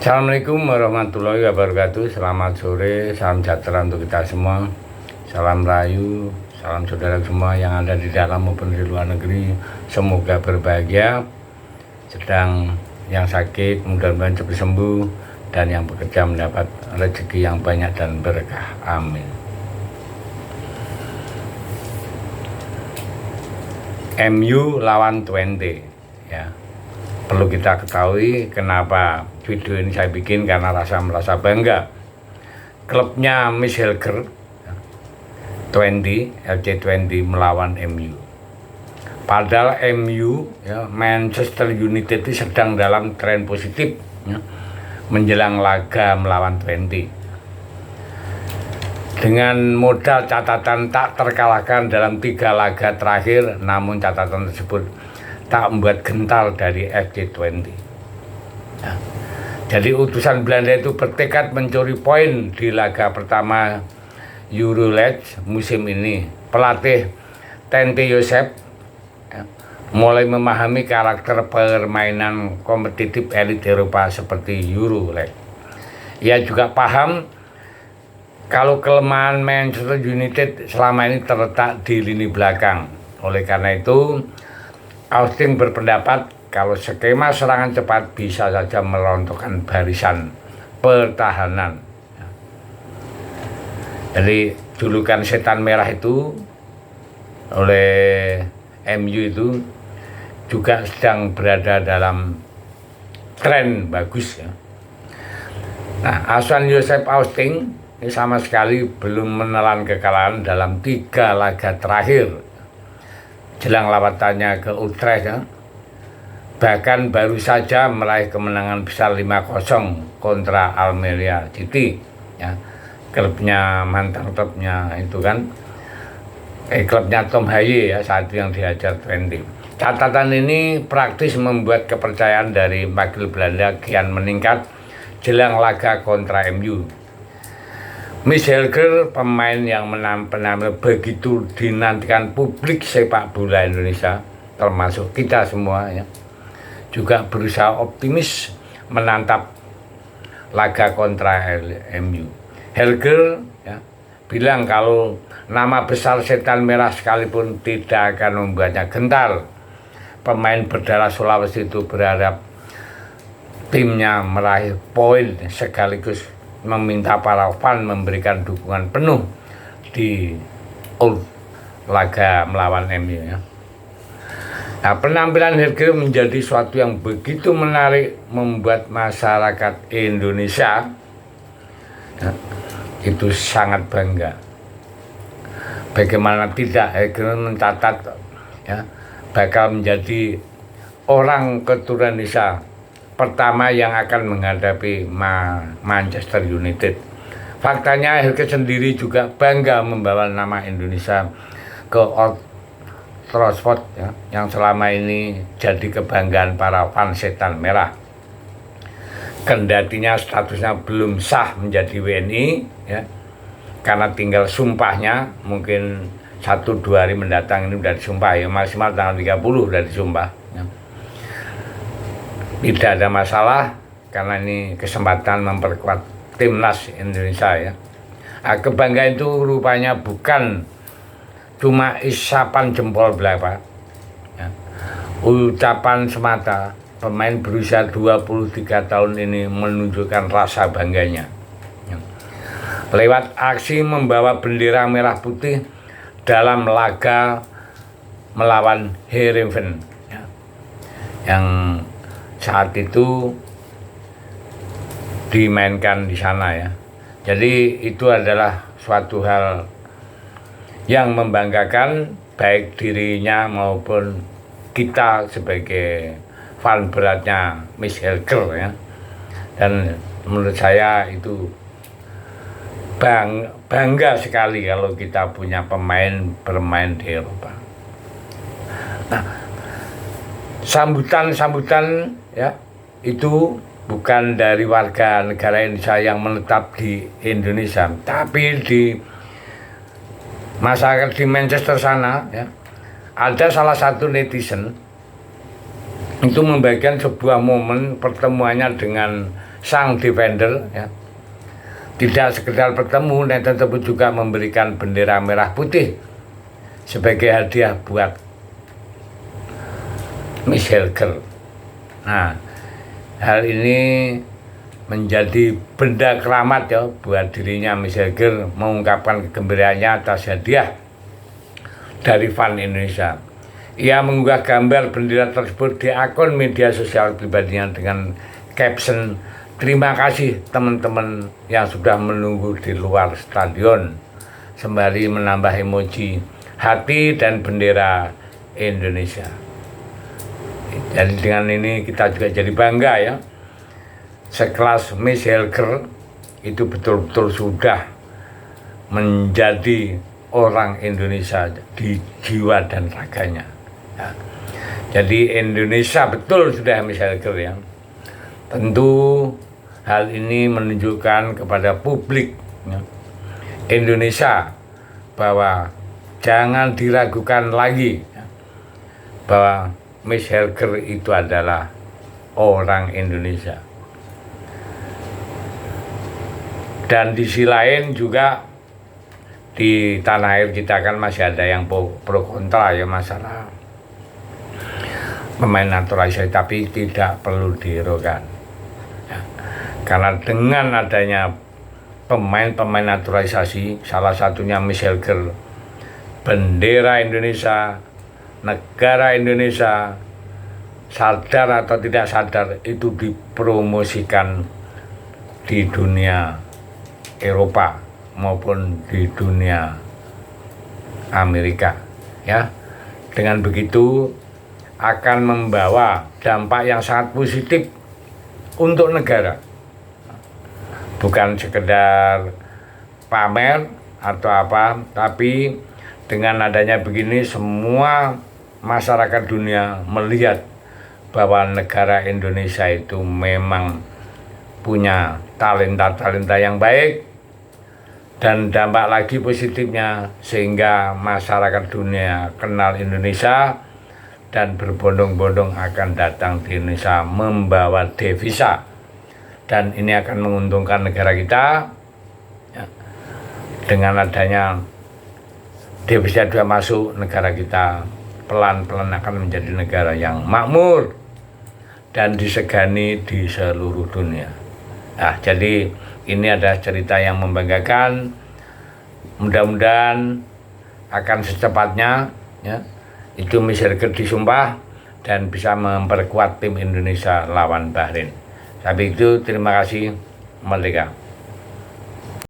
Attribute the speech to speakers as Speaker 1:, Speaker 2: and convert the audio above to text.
Speaker 1: Assalamualaikum warahmatullahi wabarakatuh. Selamat sore, salam sejahtera untuk kita semua. Salam rayu, salam saudara semua yang ada di dalam maupun di luar negeri. Semoga berbahagia. Sedang yang sakit mudah-mudahan cepat sembuh, dan yang bekerja mendapat rezeki yang banyak dan berkah. Amin. MU lawan Twente, ya. Perlu kita ketahui kenapa video ini saya bikin, karena merasa bangga. Klubnya Miss Helger, LC20 melawan MU. Padahal MU, ya, Manchester United itu sedang dalam tren positif, ya, menjelang laga melawan Twente. Dengan modal catatan tak terkalahkan dalam 3 laga terakhir, namun catatan tersebut tak membuat gentar dari FC20. Nah, jadi utusan Belanda itu bertekad mencuri poin di laga pertama Euroleague musim ini. Pelatih Tente Joseph, ya, mulai memahami karakter permainan kompetitif elit Eropa seperti Euroleague. Ia juga paham kalau kelemahan Manchester United selama ini terletak di lini belakang. Oleh karena itu, Austin berpendapat kalau skema serangan cepat bisa saja merontokkan barisan pertahanan. Jadi julukan setan merah itu oleh MU itu juga sedang berada dalam tren bagus, ya. Nah, asuhan Joseph Austin ini sama sekali belum menelan kekalahan dalam 3 laga terakhir jelang lawatannya ke Utrecht, ya. Bahkan baru saja meraih kemenangan besar 5-0 kontra Almeria City, ya. Mantan klubnya itu kan, klubnya Tom Haye, ya, saat itu yang diajar Twente. Catatan ini praktis membuat kepercayaan dari wakil Belanda kian meningkat jelang laga kontra MU. Miss Helger, pemain yang menampil begitu dinantikan publik sepak bola Indonesia, termasuk kita semua, ya, juga berusaha optimis menantap laga kontra MU. Helger, ya, bilang kalau nama besar setan merah sekalipun tidak akan membuatnya gentar. Pemain berdarah Sulawesi itu berharap timnya meraih poin sekaligus meminta para fan memberikan dukungan penuh di laga melawan MU, ya. Nah, penampilan Helger menjadi suatu yang begitu menarik, membuat masyarakat Indonesia, ya, itu sangat bangga. Bagaimana tidak, Helger mencatat, ya, bakal menjadi orang keturunan Indonesia pertama yang akan menghadapi Manchester United. Faktanya Helger sendiri juga bangga membawa nama Indonesia ke Old Trafford, ya, yang selama ini jadi kebanggaan para fans setan merah. Kendatinya statusnya belum sah menjadi WNI, ya, karena tinggal sumpahnya, mungkin 1-2 hari mendatang ini sudah disumpah, ya, maksimal tanggal 30 sudah disumpah, ya. Tidak ada masalah, karena ini kesempatan memperkuat timnas Indonesia, ya. Nah, kebanggaan itu rupanya bukan cuma isapan jempol belaka, ya, ucapan semata. Pemain berusia 23 tahun ini menunjukkan rasa bangganya, ya, lewat aksi membawa bendera merah putih dalam laga melawan Heerenveen, ya, yang saat itu dimainkan di sana, ya. Jadi itu adalah suatu hal yang membanggakan baik dirinya maupun kita sebagai fan beratnya Miss Helger, ya. Dan menurut saya itu bangga sekali kalau kita punya pemain bermain di Eropa. Nah, sambutan, ya, itu bukan dari warga negara Indonesia yang menetap di Indonesia, tapi di masyarakat di Manchester sana, ya, ada salah satu netizen itu membagikan sebuah momen pertemuannya dengan sang defender ya. Tidak sekedar bertemu, netizen tersebut juga memberikan bendera merah putih sebagai hadiah buat Miss Helger. Nah, hal ini menjadi benda keramat ya buat dirinya. Miss Helger mengungkapkan kegembiraannya atas hadiah dari Fan Indonesia. Ia mengunggah gambar bendera tersebut di akun media sosial pribadinya dengan caption, "Terima kasih teman-teman yang sudah menunggu di luar stadion," sembari menambah emoji hati dan bendera Indonesia. Jadi dengan ini kita juga jadi bangga ya. Sekelas Miss Helger itu betul-betul sudah menjadi orang Indonesia di jiwa dan raganya. Ya. Jadi Indonesia betul sudah Miss Helger ya. Tentu hal ini menunjukkan kepada publik ya, Indonesia bahwa jangan diragukan lagi ya, bahwa Miss Helger itu adalah orang Indonesia. Dan di sisi lain juga di tanah air kita kan masih ada yang pro kontra ya masalah pemain naturalisasi, tapi tidak perlu dihiraukan ya. Karena dengan adanya pemain naturalisasi, salah satunya Miss Helger, bendera Indonesia, negara Indonesia, sadar atau tidak sadar itu dipromosikan di dunia Eropa maupun di dunia Amerika ya. Dengan begitu akan membawa dampak yang sangat positif untuk negara, bukan sekedar pamer atau apa, tapi dengan adanya begini semua masyarakat dunia melihat bahwa negara Indonesia itu memang punya talenta-talenta yang baik, dan dampak lagi positifnya sehingga masyarakat dunia kenal Indonesia dan berbondong-bondong akan datang di Indonesia membawa devisa, dan ini akan menguntungkan negara kita ya. Dengan adanya devisa dua masuk, negara kita pelan-pelan akan menjadi negara yang makmur dan disegani di seluruh dunia. Nah, jadi ini adalah cerita yang membanggakan. Mudah-mudahan akan secepatnya ya, itu Miss Helger disumpah dan bisa memperkuat tim Indonesia lawan Bahrain. Tapi itu terima kasih, merdeka.